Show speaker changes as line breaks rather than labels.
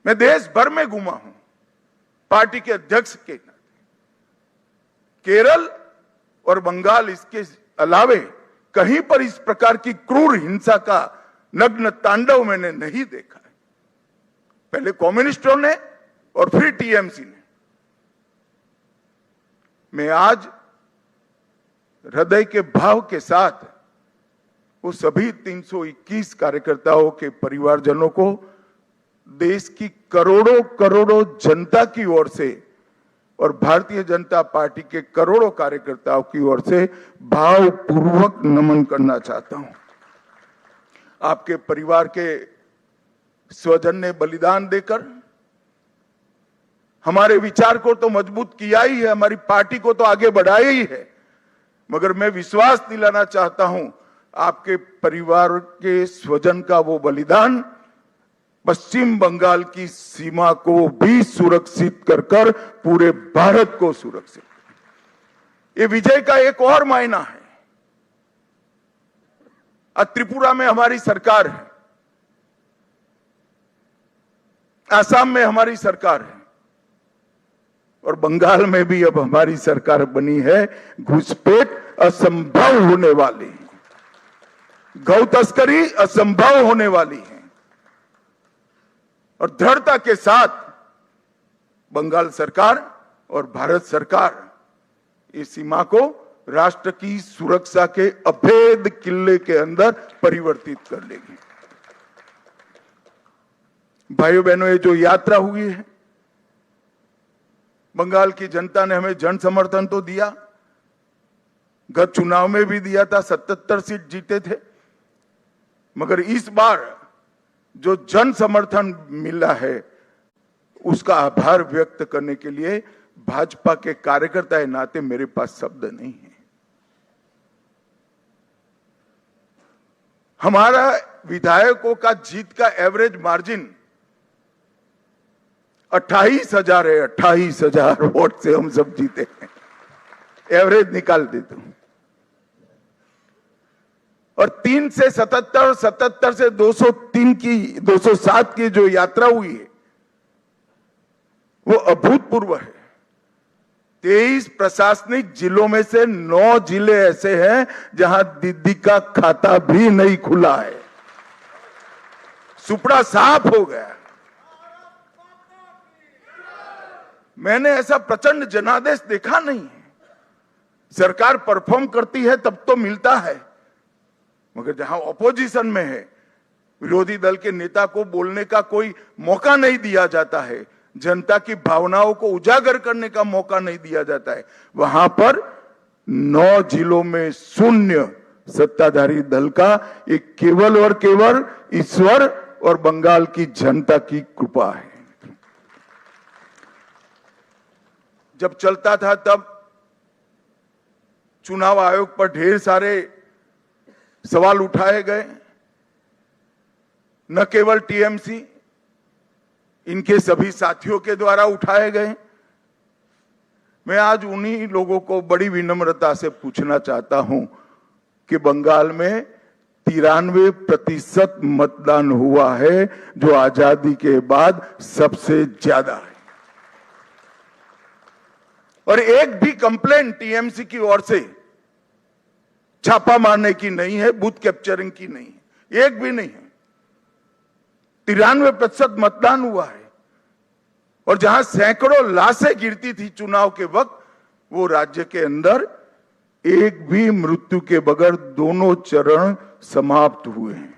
मैं देश भर में घूमा हूं पार्टी के अध्यक्ष के नाते। केरल और बंगाल इसके अलावे कहीं पर इस प्रकार की क्रूर हिंसा का नग्न तांडव मैंने नहीं देखा है। पहले कम्युनिस्टों ने और फिर टीएमसी ने। मैं आज हृदय के भाव के साथ वो सभी 321 कार्यकर्ताओं के परिवारजनों को देश की करोड़ों करोड़ों जनता की ओर से और भारतीय जनता पार्टी के करोड़ों कार्यकर्ताओं की ओर से भावपूर्वक नमन करना चाहता हूं। आपके परिवार के स्वजन ने बलिदान देकर हमारे विचार को तो मजबूत किया ही है, हमारी पार्टी को तो आगे बढ़ाया ही है, मगर मैं विश्वास दिलाना चाहता हूं आपके परिवार के स्वजन का वो बलिदान पश्चिम बंगाल की सीमा को भी सुरक्षित कर पूरे भारत को सुरक्षित। ये विजय का एक और मायना है। आज त्रिपुरा में हमारी सरकार है, आसाम में हमारी सरकार है और बंगाल में भी अब हमारी सरकार बनी है। घुसपैठ असंभव होने वाली है, गौ तस्करी असंभव होने वाली है और दृढ़ता के साथ बंगाल सरकार और भारत सरकार इस सीमा को राष्ट्र की सुरक्षा के अभेद किले के अंदर परिवर्तित कर लेगी। भाइयों बहनों, ये जो यात्रा हुई है, बंगाल की जनता ने हमें जन समर्थन तो दिया, गत चुनाव में भी दिया था, 77 सीट जीते थे, मगर इस बार जो जन समर्थन मिला है उसका आभार व्यक्त करने के लिए भाजपा के कार्यकर्ता के नाते मेरे पास शब्द नहीं है। हमारा विधायकों का जीत का एवरेज मार्जिन 28,000 है। 28,000 वोट से हम सब जीते हैं, एवरेज निकाल देता हूं। और 3 से 77, 77 से 203 की 207 की जो यात्रा हुई है वो अभूतपूर्व है। 23 प्रशासनिक जिलों में से 9 जिले ऐसे हैं जहां दीदी का खाता भी नहीं खुला है। सुपड़ा साफ हो गया। मैंने ऐसा प्रचंड जनादेश देखा नहीं है। सरकार परफॉर्म करती है तब तो मिलता है, मगर जहां ऑपोजिशन में है, विरोधी दल के नेता को बोलने का कोई मौका नहीं दिया जाता है, जनता की भावनाओं को उजागर करने का मौका नहीं दिया जाता है, वहां पर 9 जिलों में शून्य सत्ताधारी दल का एक केवल और केवल ईश्वर और बंगाल की जनता की कृपा है। जब चलता था तब चुनाव आयोग पर ढेर सारे सवाल उठाए गए, न केवल टीएमसी, इनके सभी साथियों के द्वारा उठाए गए। मैं आज उन्हीं लोगों को बड़ी विनम्रता से पूछना चाहता हूं कि बंगाल में 93% मतदान हुआ है, जो आजादी के बाद सबसे ज्यादा है, और एक भी कंप्लेंट टीएमसी की ओर से छापा मारने की नहीं है, बूथ कैप्चरिंग की नहीं है, एक भी नहीं है। 93% मतदान हुआ है और जहां सैकड़ों लाशें गिरती थी चुनाव के वक्त, वो राज्य के अंदर एक भी मृत्यु के बगैर दोनों चरण समाप्त हुए हैं।